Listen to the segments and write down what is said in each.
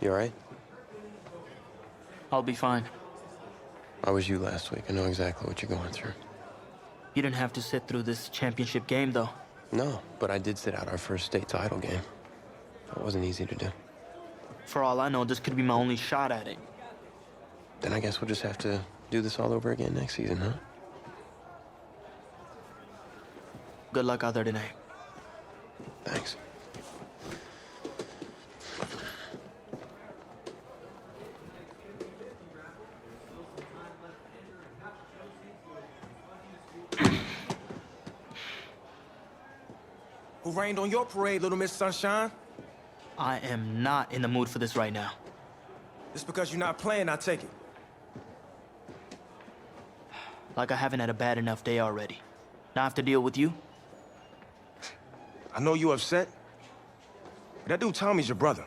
You all right? I'll be fine. I was you last week. I know exactly what you're going through. You didn't have to sit through this championship game, though. No, but I did sit out our first state title game. That wasn't easy to do. For all I know, this could be my only shot at it. Then I guess we'll just have to do this all over again next season, huh? Good luck out there tonight. Thanks. Who rained on your parade, Little Miss Sunshine? I am not in the mood for this right now. Just because you're not playing, I take it. Like I haven't had a bad enough day already. Now I have to deal with you? I know you're upset, but that dude Tommy's your brother.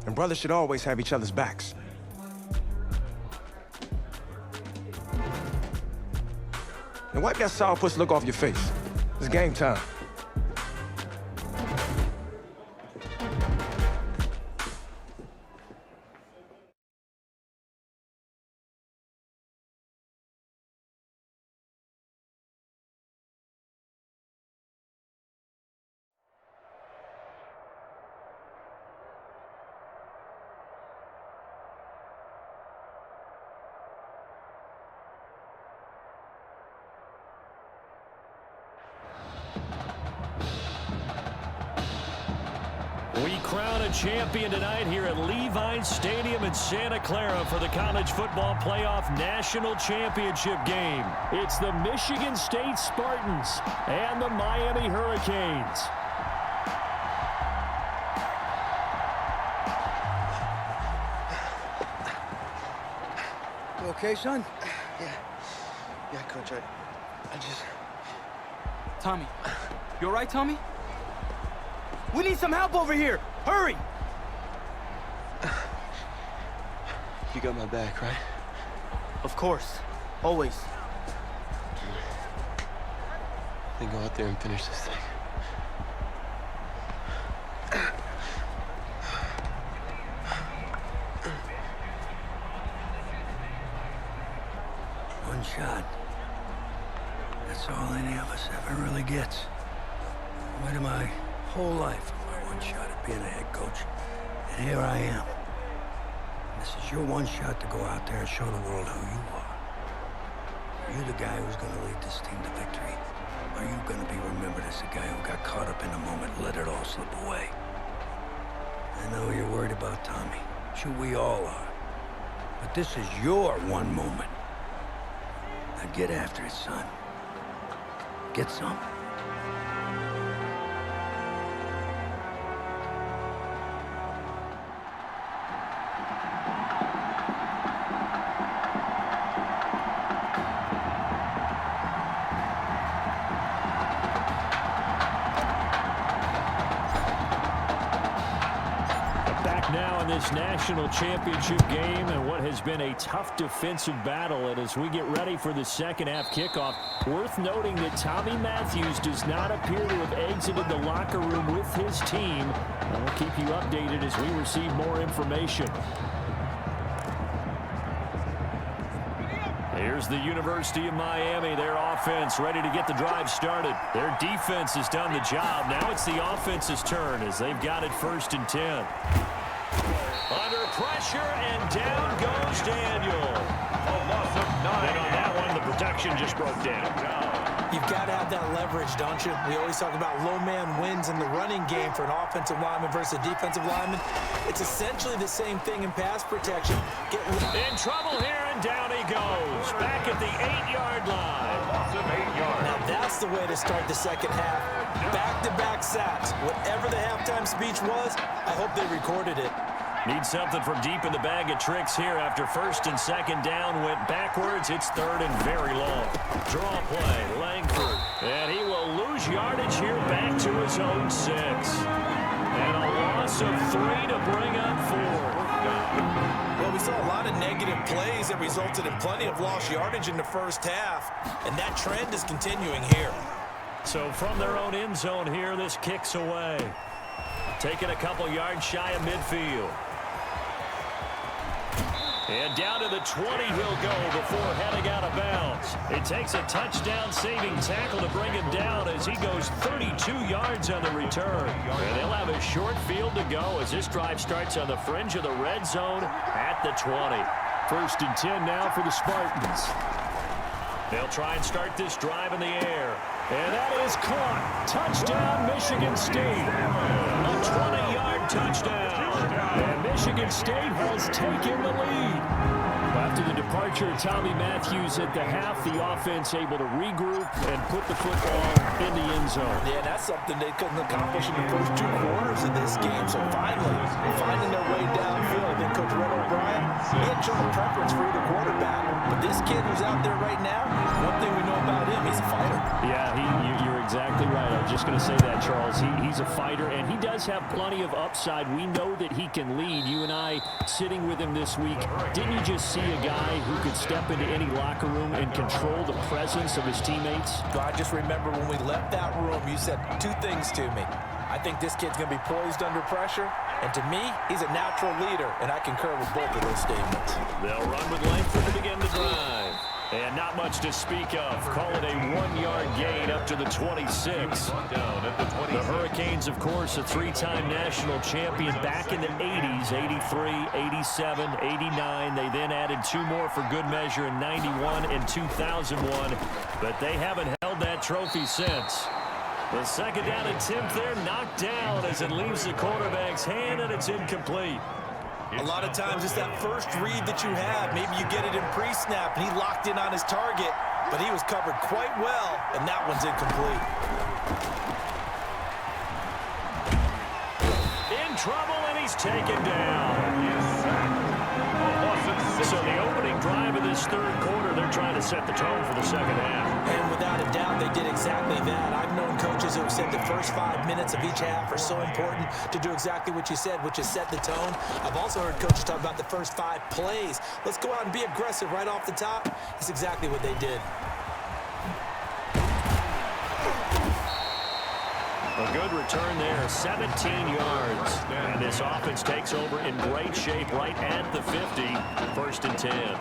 And brothers should always have each other's backs. And wipe that sourpuss look off your face. It's game time. We crown a champion tonight here at Levi's Stadium in Santa Clara for the College Football Playoff National Championship game. It's the Michigan State Spartans and the Miami Hurricanes. You okay, son? Yeah, Coach, I just... Tommy. You all right, Tommy? We need some help over here! Hurry! You got my back, right? Of course. Always. Then go out there and finish this thing. One shot. That's all any of us ever really gets. I waited my whole life for my one shot at being a head coach. And here I am. And this is your one shot to go out there and show the world who you are. Are you the guy who's going to lead this team to victory? Or are you going to be remembered as the guy who got caught up in the moment and let it all slip away? I know you're worried about Tommy. Sure, we all are. But this is your one moment. Now get after it, son. Get some. Now in this national championship game and what has been a tough defensive battle, and as we get ready for the second half kickoff, worth noting that Tommy Matthews does not appear to have exited the locker room with his team, and we'll keep you updated as we receive more information. Here's the University of Miami, their offense ready to get the drive started. Their defense has done the job. Now it's the offense's turn as they've got it 1st and 10. Under pressure, and down goes Daniel. A loss of 9. And on that one, the protection just broke down. You've got to have that leverage, don't you? We always talk about low man wins in the running game for an offensive lineman versus a defensive lineman. It's essentially the same thing in pass protection. In trouble here, and down he goes. Back at the 8-yard line. Loss of 8 yards. Now that's the way to start the second half. Back-to-back sacks. Whatever the halftime speech was, I hope they recorded it. Need something from deep in the bag of tricks here after 1st and 2nd down went backwards. It's 3rd and very long. Draw play, Langford. And he will lose yardage here back to his own 6. And a loss of 3 to bring up 4. Well, we saw a lot of negative plays that resulted in plenty of lost yardage in the first half. And that trend is continuing here. So from their own end zone here, this kicks away. Taking a couple yards shy of midfield. And down to the 20 he'll go before heading out of bounds. It takes a touchdown-saving tackle to bring him down as he goes 32 yards on the return. And they'll have a short field to go as this drive starts on the fringe of the red zone at the 20. 1st and 10 now for the Spartans. They'll try and start this drive in the air. And that is caught. Touchdown, Michigan State. A 20-yard touchdown. And Michigan State has taken the lead. After the departure of Tommy Matthews at the half, the offense able to regroup and put the football in the end zone. Yeah, that's something they couldn't accomplish in the first 2 quarters of this game. So finally, finding their way downfield. Then Coach Red O'Brien, he had shown a preference for either quarterback. But this kid who's out there right now, one thing we know about him, he's a fighter. Yeah, you're exactly right. I was just going to say that, Charles. He's a fighter, and he does have plenty of upside. We know that he can lead. You and I, sitting with him this week, didn't you just see a guy who could step into any locker room and control the presence of his teammates? I just remember when we left that room, you said 2 things to me. I think this kid's going to be poised under pressure, and to me, he's a natural leader, and I concur with both of those statements. They'll run with Langford to begin the drive. And not much to speak of. Call it a 1-yard gain up to the 26. The Hurricanes, of course, a 3-time national champion back in the 80s, 83, 87, 89. They then added 2 more for good measure in 91 and 2001, but they haven't held that trophy since. The 2nd down attempt there knocked down as it leaves the quarterback's hand, and it's incomplete. A lot of times it's that first read that you have. Maybe you get it in pre-snap, and he locked in on his target, but he was covered quite well, and that one's incomplete. In trouble, and he's taken down. So the opening drive of this 3rd quarter, they're trying to set the tone for the 2nd half. And without a doubt, they did exactly that. I've known coaches who have said the first 5 minutes of each half are so important to do exactly what you said, which is set the tone. I've also heard coaches talk about the first 5 plays. Let's go out and be aggressive right off the top. That's exactly what they did. A good return there, 17 yards. And this offense takes over in great shape right at the 50, 1st and 10.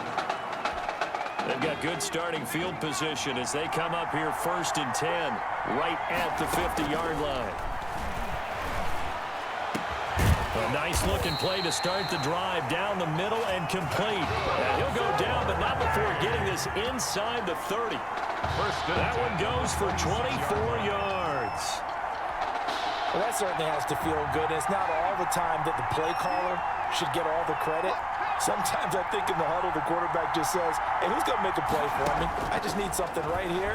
They've got good starting field position as they come up here 1st and 10, right at the 50-yard line. A nice-looking play to start the drive down the middle and complete. And he'll go down, but not before getting this inside the 30. That one goes for 24 yards. Well, that certainly has to feel good. It's not all the time that the play caller should get all the credit. Sometimes I think in the huddle, the quarterback just says, hey, who's going to make a play for me? I just need something right here.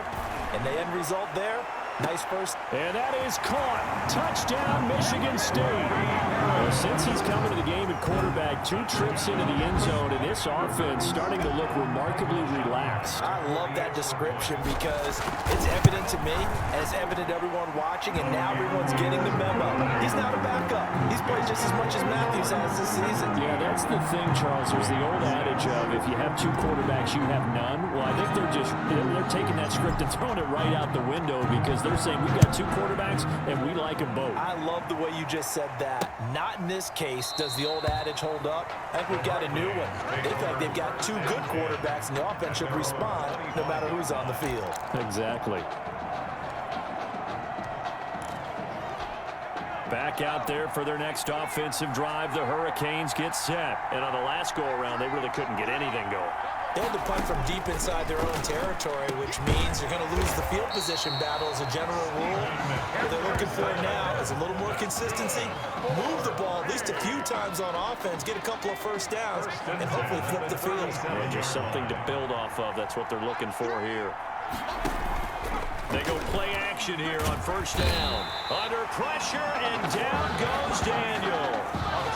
And the end result there, nice first. And that is caught. Touchdown, Michigan State. Well, since he's coming to the game at quarterback, 2 trips into the end zone, and this offense starting to look remarkably relaxed. I love that description because it's evident to me, and it's evident to everyone watching, and now everyone's getting the memo. He's not a backup. He's played just as much as Matthews has this season. Yeah, that's the thing, Charles. There's the old adage of if you have 2 quarterbacks, you have none. Well, I think they're taking that script and throwing it right out the window because they're saying we've got 2 quarterbacks, and we like them both. I love the way you just said that. Not in this case does the old adage hold up. I think we've got a new one. They think they've got 2 good quarterbacks, and the offense should respond no matter who's on the field. Exactly. Back out there for their next offensive drive. The Hurricanes get set. And on the last go-around, they really couldn't get anything going. They had to punt from deep inside their own territory, which means you're going to lose the field position battle as a general rule. What they're looking for now is a little more consistency, move the ball at least a few times on offense, get a couple of first downs, and hopefully flip the field. And just something to build off of. That's what they're looking for here. They go play action here on 1st down. Under pressure, and down goes Daniel.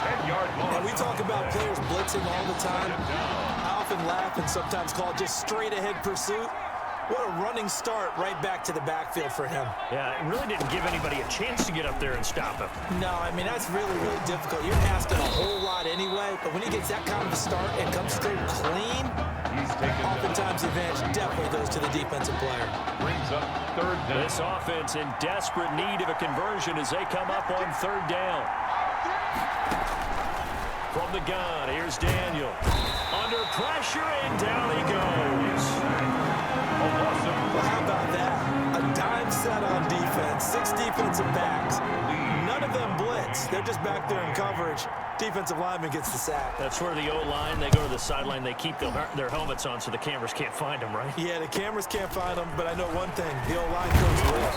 10-yard line. And we talk about players blitzing all the time. I often laugh and sometimes call it just straight-ahead pursuit. What a running start right back to the backfield for him. Yeah, it really didn't give anybody a chance to get up there and stop him. No, I mean, that's really, really difficult. You're asking a whole lot anyway, but when he gets that kind of a start and comes through clean, oftentimes the advantage definitely goes to the defensive player. Brings up 3rd down. This offense in desperate need of a conversion as they come up on 3rd down. From the gun, here's Daniel. Under pressure, and down he goes. Well, how about that? A dime set on defense, 6 defensive backs. None of them blitz. They're just back there in coverage. Defensive lineman gets the sack. That's where the O-line, they go to the sideline, they keep their helmets on so the cameras can't find them, right? Yeah, the cameras can't find them, but I know one thing. The O-line goes well.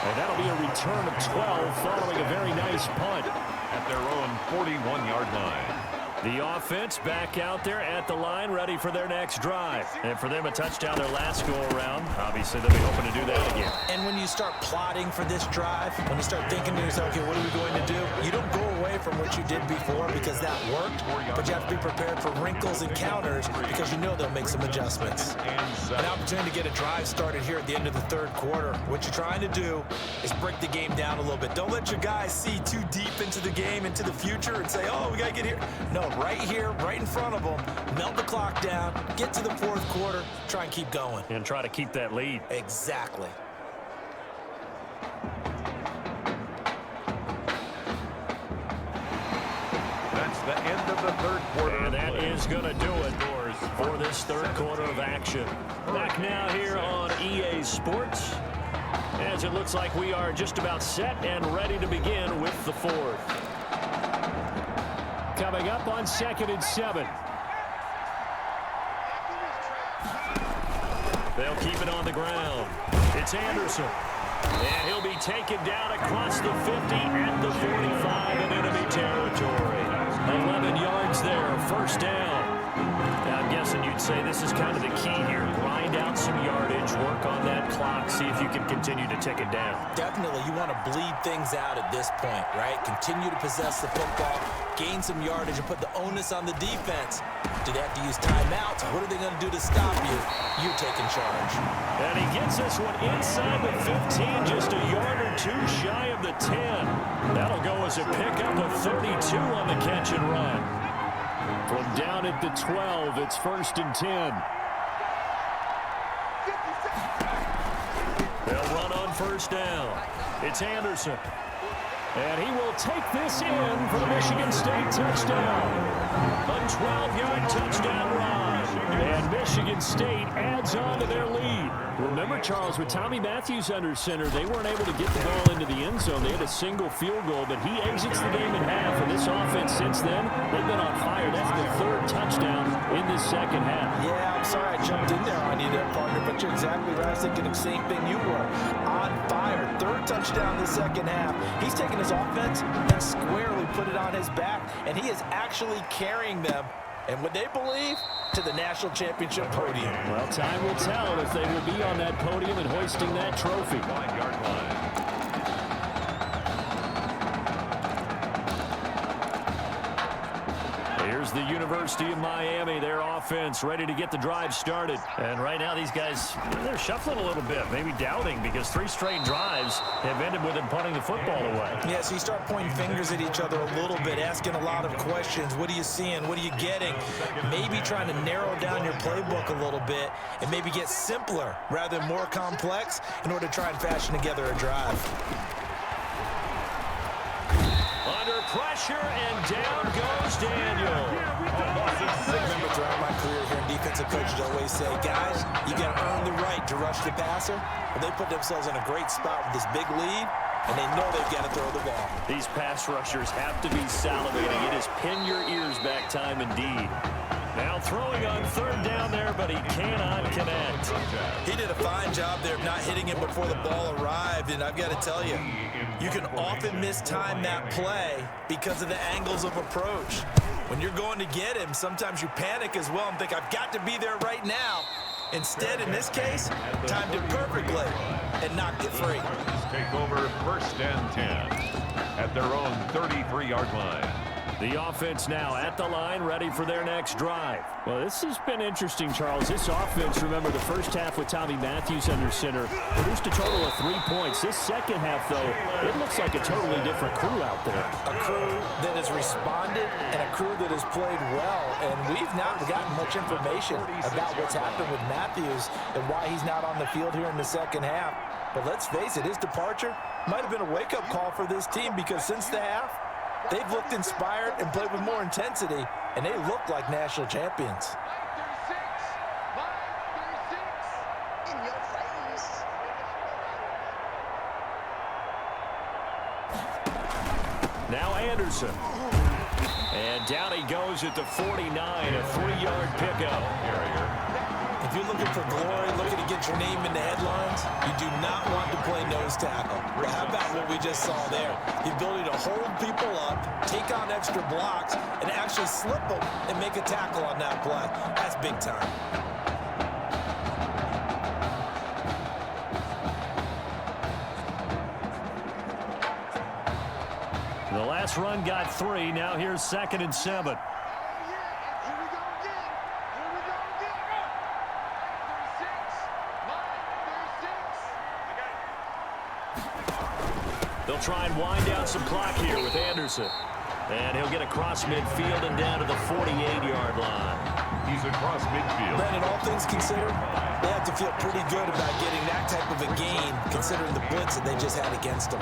And that'll be a return of 12 following a very nice punt. At their own 41-yard line. The offense back out there at the line, ready for their next drive. And for them, a touchdown their last go-around. Obviously, they'll be hoping to do that again. And when you start plotting for this drive, when you start thinking to yourself, okay, what are we going to do? You don't go away from what you did before because that worked, but you have to be prepared for wrinkles and counters because you know they'll make some adjustments. An opportunity to get a drive started here at the end of the third quarter. What you're trying to do is break the game down a little bit. Don't let your guys see too deep into the game, into the future, and say, oh, we got to get here. No, right here, right in front of them, melt the clock down, get to the fourth quarter, try and keep going. And try to keep that lead. Exactly. That's the end of the third quarter. And that is going to do it for this third quarter of action. Back now here on EA Sports, as it looks like we are just about set and ready to begin with the fourth. Coming up on 2nd and 7. They'll keep it on the ground. It's Anderson. And he'll be taken down across the 50 at the 45 in enemy territory. 11 yards there, first down. Now, I'm guessing you'd say this is kind of the key here. Grind out some yardage, work on that clock, see if you can continue to tick it down. Definitely, you want to bleed things out at this point, right? Continue to possess the football, gain some yardage, and put the onus on the defense. Do they have to use timeouts? What are they going to do to stop you? You're taking charge. And he gets this one inside the 15, just a yard or two shy of the 10. That'll go as a pickup of 32 on the catch and run. From down at the 12, it's 1st and 10. They'll run on first down. It's Anderson. And he will take this in for the Michigan State touchdown. A 12-yard touchdown run. And Michigan State adds on to their lead. Remember, Charles, with Tommy Matthews under center, they weren't able to get the ball into the end zone. They had a single field goal, but he exits the game in half. And this offense since then, they've been on fire. That's the 3rd touchdown in this second half. Yeah, I'm sorry I jumped in there on you there, partner, but you're exactly right. I was thinking the same thing you were. On fire. 3rd touchdown in the second half. He's taking his offense and squarely put it on his back, and he is actually carrying them, and what they believe, to the national championship podium. Well, time will tell if they will be on that podium and hoisting that trophy. 1-yard line. Here's the University of Miami, their offense ready to get the drive started. And right now these guys, they're shuffling a little bit, maybe doubting, because 3 straight drives have ended with them punting the football away. Yeah, so you start pointing fingers at each other a little bit, asking a lot of questions. What are you seeing? What are you getting? Maybe trying to narrow down your playbook a little bit and maybe get simpler rather than more complex in order to try and fashion together a drive. Under pressure, and down goes Daniel. Remember, throughout my career here in defensive coaches always say, guys, you got to earn the right to rush the passer. Well, they put themselves in a great spot with this big lead, and they know they've got to throw the ball. These pass rushers have to be salivating. It is pin your ears back time indeed. Now throwing on 3rd down there, but he cannot connect. He did a fine job there of not hitting him before the ball arrived, and I've got to tell you, you can often mistime that play because of the angles of approach. When you're going to get him, sometimes you panic as well and think, I've got to be there right now. Instead, in this case, timed it perfectly and knocked it free. Take over 1st and 10 at their own 33-yard line. The offense now at the line, ready for their next drive. Well, this has been interesting, Charles. This offense, remember, the first half with Tommy Matthews under center, produced a total of 3 points. This second half, though, it looks like a totally different crew out there. A crew that has responded and a crew that has played well. And we've not gotten much information about what's happened with Matthews and why he's not on the field here in the second half. But let's face it, his departure might have been a wake-up call for this team, because since the half, they've looked inspired and played with more intensity, and they look like national champions. Anderson. And down he goes at the 49, a 3-yard pickup. If you're looking for glory, looking to get your name in the headlines, you do not want to play nose tackle. But how about what we just saw there? The ability to hold people up, take on extra blocks, and actually slip them and make a tackle on that play. That's big time. The last run got 3. Now here's 2nd and 7. They'll try and wind down some clock here with Anderson. And he'll get across midfield and down to the 48-yard line. He's across midfield. Brandon, all things considered, they have to feel pretty good about getting that type of a gain, considering the blitz that they just had against them.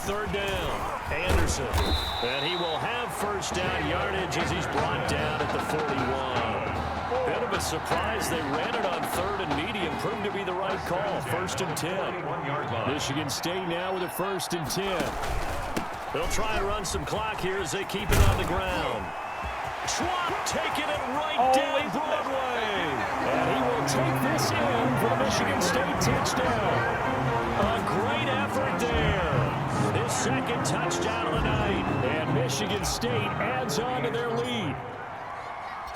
Third down, Anderson. And he will have first down yardage as he's brought down at the 41. Bit of a surprise. They ran it on 3rd and medium. Proved to be the right call. 1st and 10. Michigan State now with a 1st and 10. They'll try and run some clock here as they keep it on the ground. Schwab taking it right down Broadway. And he will take this in for the Michigan State touchdown. A great effort there. His 2nd touchdown of the night. And Michigan State adds on to their lead.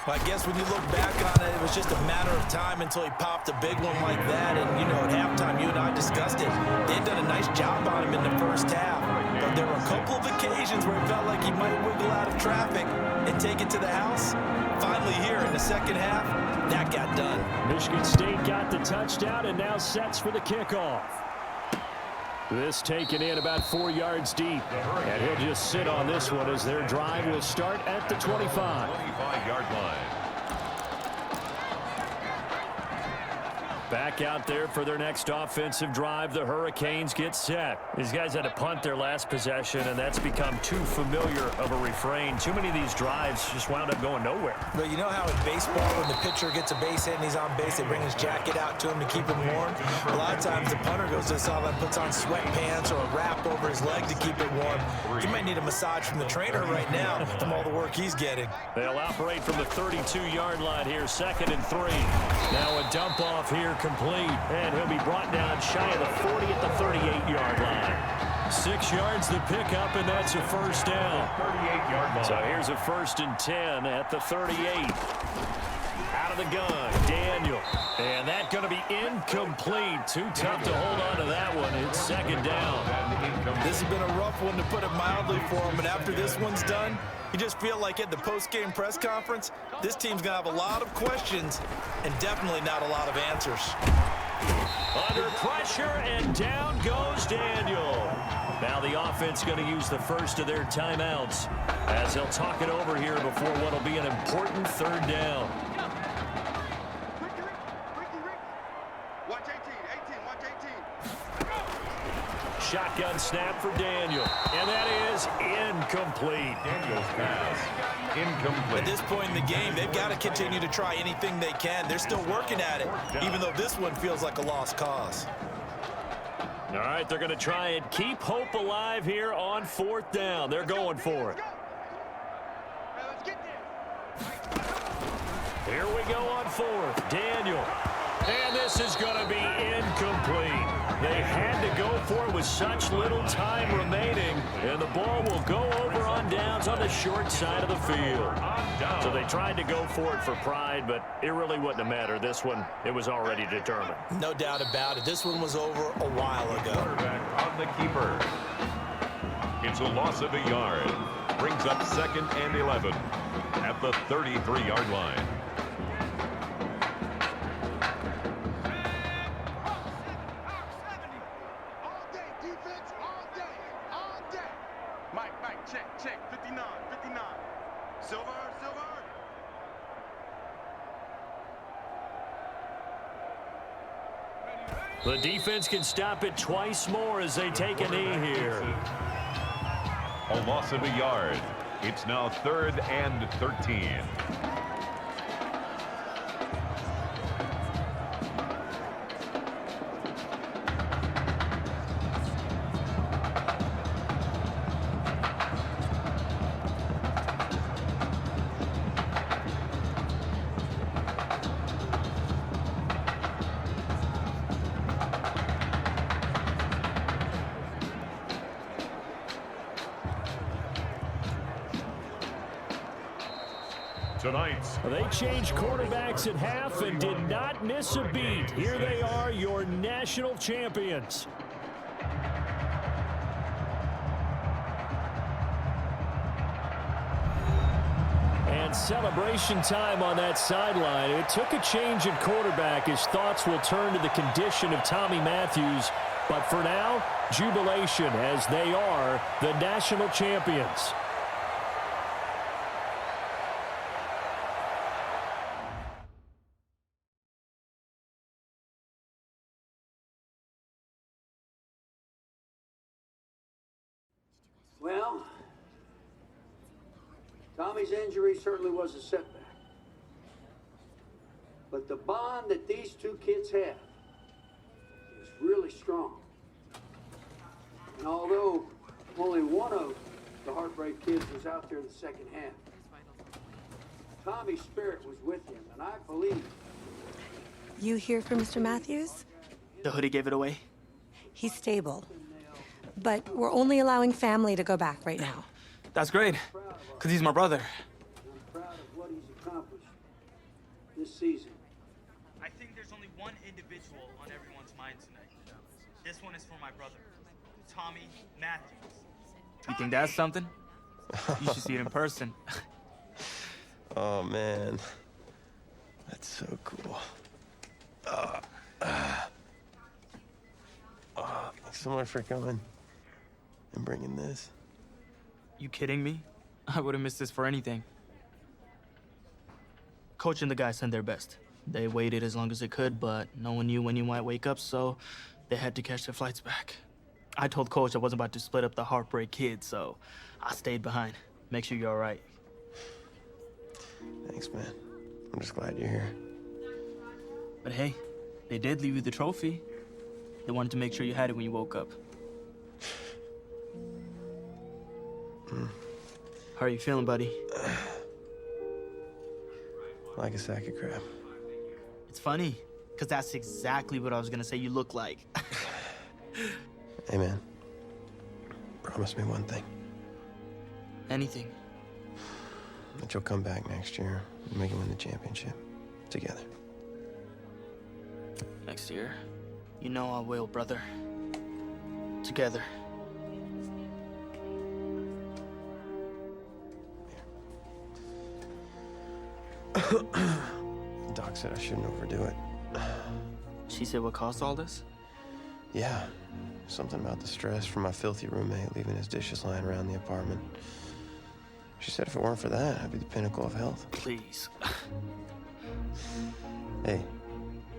Well, I guess when you look back on it, it was just a matter of time until he popped a big one like that. And, you know, at halftime, you and I discussed it. They'd done a nice job on him in the first half. But there were a couple of occasions where it felt like he might wiggle out of traffic and take it to the house. Finally here in the second half, that got done. Michigan State got the touchdown and now sets for the kickoff. This taken in about 4 yards deep. And he'll just sit on this one as their drive will start at the 25. 25-yard line. Back out there for their next offensive drive. The Hurricanes get set. These guys had to punt their last possession, and that's become too familiar of a refrain. Too many of these drives just wound up going nowhere. But you know how in baseball, when the pitcher gets a base hit and he's on base, they bring his jacket out to him to keep him warm? A lot of times the punter goes to this all and puts on sweatpants or a wrap over his leg to keep it warm. He might need a massage from the trainer right now from all the work he's getting. They'll operate from the 32-yard line here, 2nd and 3. Now a dump off here complete, and he'll be brought down shy of the 40 at the 38-yard line. 6 yards the pickup, and that's a first down. 38-yard line. So here's a 1st and 10 at the 38. Out of the gun, Daniel. And that's going to be incomplete. Too tough to hold on to that one. It's 2nd down. This has been a rough one, to put it mildly, for him. But after this one's done, you just feel like at the post-game press conference, this team's going to have a lot of questions and definitely not a lot of answers. Under pressure, and down goes Daniel. Now the offense going to use the first of their timeouts as they'll talk it over here before what will be an important 3rd down. Watch 18, watch 18. Shotgun snap for Daniel. And that is incomplete. Daniel's pass. Incomplete. At this point in the game, they've got to continue to try anything they can. They're still working at it, even though this one feels like a lost cause. All right, they're going to try and keep hope alive here on 4th down. They're going for it. Here we go on 4th. Daniel. And this is going to be incomplete. They had to go for it with such little time remaining, and the ball will go over on downs on the short side of the field. So they tried to go for it for pride, but it really wouldn't have mattered. This one, it was already determined. No doubt about it. This one was over a while ago. Quarterback on the keeper. It's a loss of a yard. Brings up 2nd and 11 at the 33-yard line. Mike, check, 59. The defense can stop it twice more as they take a knee here. A loss of a yard. It's now 3rd and 13. Tonight's They changed quarterbacks at half and did not miss a beat. Here they are, your national champions. And celebration time on that sideline. It took a change at quarterback as thoughts will turn to the condition of Tommy Matthews. But for now, jubilation as they are the national champions. Well, Tommy's injury certainly was a setback. But the bond that these two kids have is really strong. And although only one of the Heartbreak Kids was out there in the second half, Tommy's spirit was with him, and I believe. You here for Mr. Matthews? The hoodie gave it away. He's stable. But we're only allowing family to go back right now. That's great, because he's my brother. I'm proud of what he's accomplished this season. I think there's only one individual on everyone's mind tonight. This one is for my brother, Tommy Matthews. You think that's something? You should see it in person. Oh, man. That's so cool. Thanks so much for coming and bringing this. You kidding me? I wouldn't miss this for anything. Coach and the guys sent their best. They waited as long as they could, but no one knew when you might wake up, so they had to catch their flights back. I told Coach I wasn't about to split up the Heartbreak Kids, so I stayed behind. Make sure you're all right. Thanks, man. I'm just glad you're here. But hey, they did leave you the trophy. They wanted to make sure you had it when you woke up. How are you feeling, buddy? Like a sack of crap. It's funny, because that's exactly what I was going to say you look like. Hey, man. Promise me one thing. Anything. That you'll come back next year and make it win the championship. Together. Next year. You know I will, brother. Together. Doc said I shouldn't overdo it. She said what caused all this? Yeah. Something about the stress from my filthy roommate leaving his dishes lying around the apartment. She said if it weren't for that, I'd be the pinnacle of health. Please. Hey,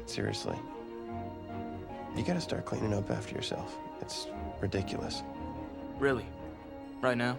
seriously. You gotta start cleaning up after yourself. It's ridiculous. Really? Right now?